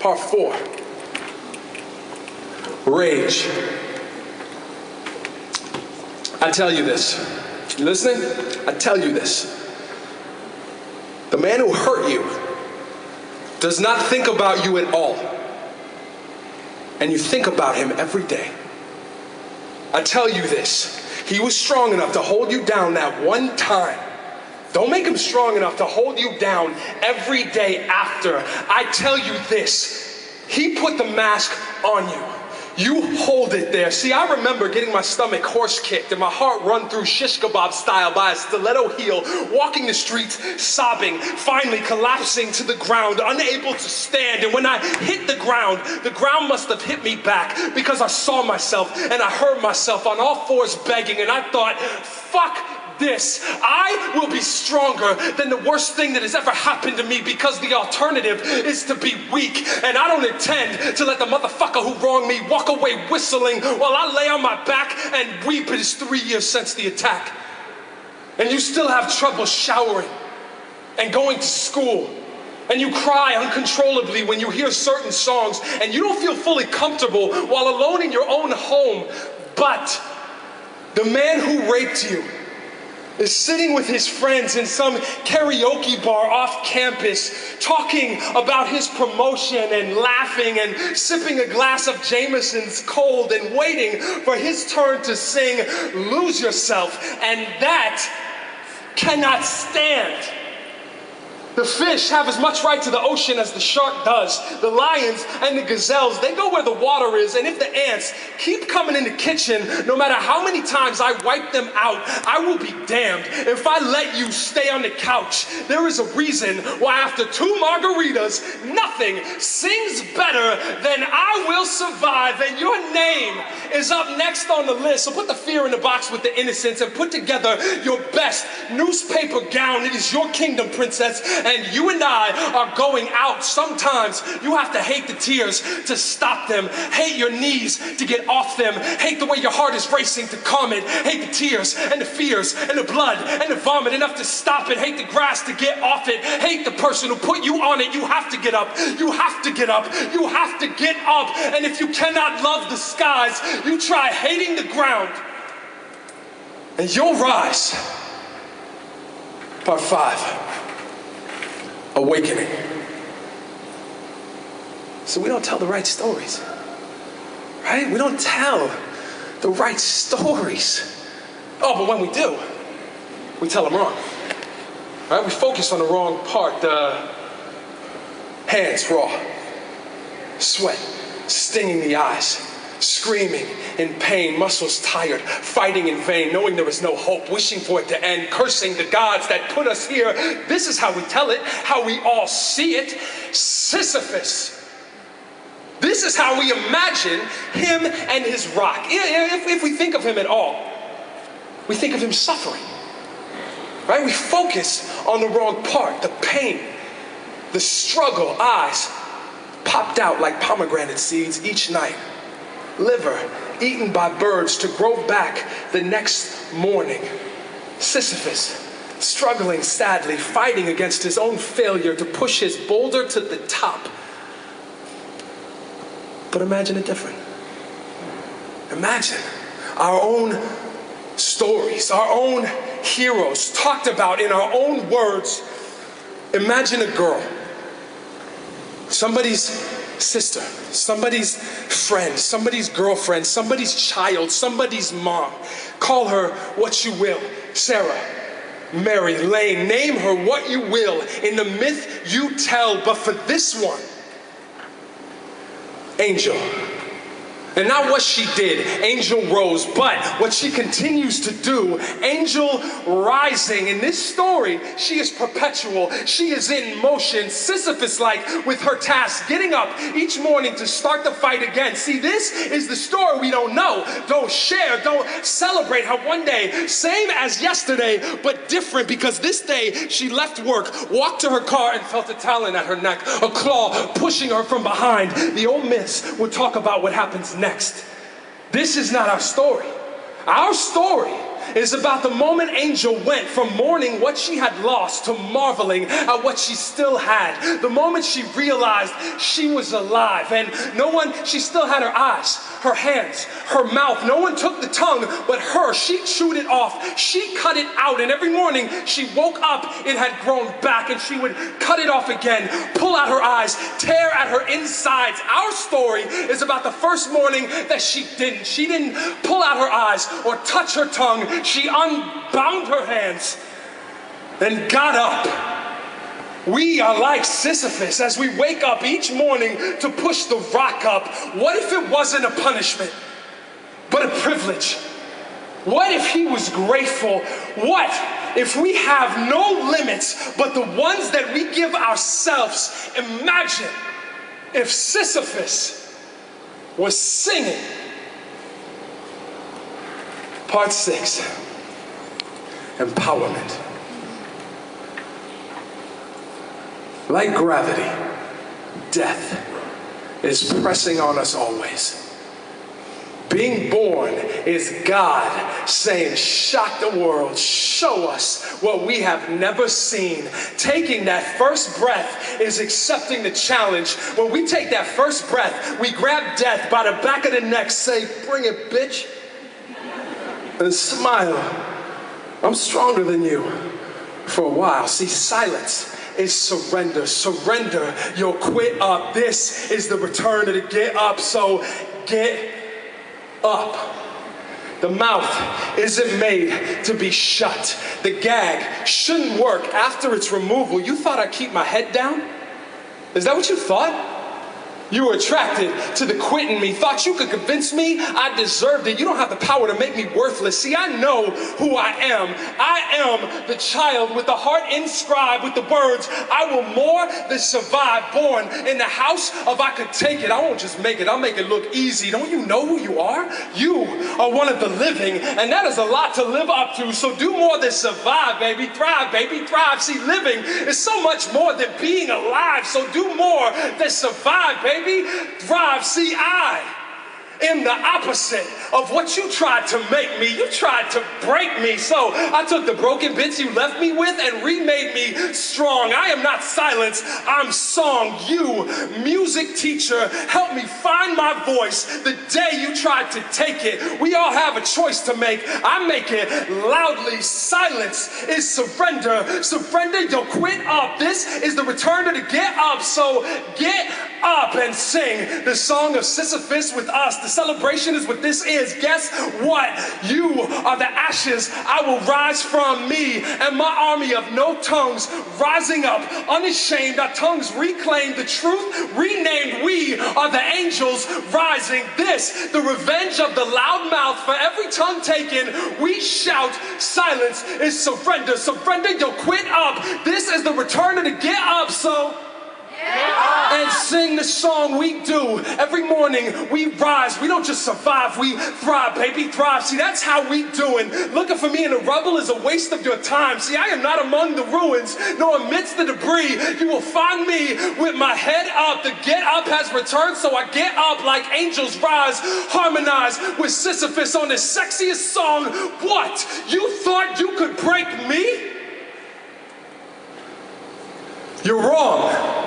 Part 4. Rage. I tell you this. You listening? I tell you this. The man who hurt you does not think about you at all. And you think about him every day. I tell you this. He was strong enough to hold you down that one time. Don't make him strong enough to hold you down every day after. I tell you this. He put the mask on you. You hold it there. See, I remember getting my stomach horse kicked and my heart run through shish kebab style by a stiletto heel, walking the streets, sobbing, finally collapsing to the ground, unable to stand. And when I hit the ground must have hit me back because I saw myself and I heard myself on all fours begging, and I thought, fuck this. I will be stronger than the worst thing that has ever happened to me, because the alternative is to be weak. And I don't intend to let the motherfucker who wronged me walk away whistling while I lay on my back and weep. It is 3 years since the attack. And you still have trouble showering and going to school. And you cry uncontrollably when you hear certain songs, and you don't feel fully comfortable while alone in your own home. But the man who raped you is sitting with his friends in some karaoke bar off campus, talking about his promotion and laughing and sipping a glass of Jameson's cold and waiting for his turn to sing Lose Yourself. And that cannot stand. The fish have as much right to the ocean as the shark does. The lions and the gazelles, they go where the water is. And if the ants keep coming in the kitchen, no matter how many times I wipe them out, I will be damned if I let you stay on the couch. There is a reason why after 2 margaritas, nothing sings better than I Will Survive. And your name is up next on the list. So put the fear in the box with the innocence and put together your best newspaper gown. It is your kingdom, princess. And you and I are going out. Sometimes you have to hate the tears to stop them. Hate your knees to get off them. Hate the way your heart is racing to calm it. Hate the tears and the fears and the blood and the vomit enough to stop it. Hate the grass to get off it. Hate the person who put you on it. You have to get up. You have to get up. You have to get up. And if you cannot love the skies, you try hating the ground, and you'll rise. Part 5. Awakening. So we don't tell the right stories, right? We don't tell the right stories. Oh, but when we do, we tell them wrong, right? We focus on the wrong part. The hands raw, sweat stinging the eyes, screaming in pain, muscles tired, fighting in vain, knowing there is no hope, wishing for it to end, cursing the gods that put us here. This is how we tell it, how we all see it. Sisyphus. This is how we imagine him and his rock. If we think of him at all, we think of him suffering, right? We focus on the wrong part, the pain, the struggle. Eyes popped out like pomegranate seeds each night. Liver eaten by birds to grow back the next morning. Sisyphus struggling sadly, fighting against his own failure to push his boulder to the top. But imagine it different. Imagine our own stories, our own heroes talked about in our own words. Imagine a girl, somebody's sister, somebody's friend, somebody's girlfriend, somebody's child, somebody's mom. Call her what you will. Sarah, Mary, Lane, name her what you will in the myth you tell. But for this one, Angel. And not what she did, Angel rose, but what she continues to do, Angel rising. In this story, she is perpetual. She is in motion, Sisyphus-like with her task, getting up each morning to start the fight again. See, this is the story we don't know, don't share, don't celebrate. How one day, same as yesterday, but different, because this day she left work, walked to her car and felt a talon at her neck, a claw pushing her from behind. The old myths would talk about what happens next. This is not our story. Our story is about the moment Angel went from mourning what she had lost to marveling at what she still had. The moment she realized she was alive, and she still had her eyes, her hands, her mouth. No one took the tongue but her. She chewed it off. She cut it out, and every morning she woke up, it had grown back, and she would cut it off again, pull out her eyes, tear at her insides. Our story is about the first morning that she didn't. She didn't pull out her eyes or touch her tongue. She unbound her hands and got up. We are like Sisyphus as we wake up each morning to push the rock up. What if it wasn't a punishment, but a privilege? What if he was grateful? What if we have no limits but the ones that we give ourselves? Imagine if Sisyphus was singing. Part 6, empowerment. Like gravity, death is pressing on us always. Being born is God saying, shock the world, show us what we have never seen. Taking that first breath is accepting the challenge. When we take that first breath, we grab death by the back of the neck, say, bring it, bitch, and smile. I'm stronger than you for a while. See, silence is surrender. Surrender, you'll quit up. This is the return to the get up, so get up. The mouth isn't made to be shut. The gag shouldn't work after its removal. You thought I'd keep my head down? Is that what you thought? You were attracted to the quit in me, thought you could convince me I deserved it. You don't have the power to make me worthless. See, I know who I am. I am the child with the heart inscribed with the words, I will more than survive, born in the house of I could take it. I won't just make it, I'll make it look easy. Don't you know who you are? You are one of the living, and that is a lot to live up to. So do more than survive, baby. Thrive, baby, thrive. See, living is so much more than being alive. So do more than survive, baby. Thrive. See, I am the opposite of what you tried to make me. You tried to break me. So I took the broken bits you left me with and remade me strong. I am not silence, I'm song. You, music teacher, help me find my voice the day you tried to take it. We all have a choice to make. I make it loudly. Silence is surrender. Surrender, you'll quit up. This is the return to the get up. So get up and sing the song of Sisyphus with us. The celebration is what this is. Guess what? You are the ashes I will rise from, me and my army of no tongues rising up unashamed. Our tongues reclaim the truth, renamed. We are the angels rising. This, the revenge of the loud mouth. For every tongue taken, we shout. Silence is surrender. Surrender, you'll quit up. This is the return of the get up. So and sing the song we do. Every morning we rise. We don't just survive, we thrive, baby, thrive. See, that's how we doing. Looking for me in the rubble is a waste of your time. See, I am not among the ruins, nor amidst the debris. You will find me with my head up. The get up has returned, so I get up like angels rise. Harmonize with Sisyphus on the sexiest song. What? You thought you could break me? You're wrong.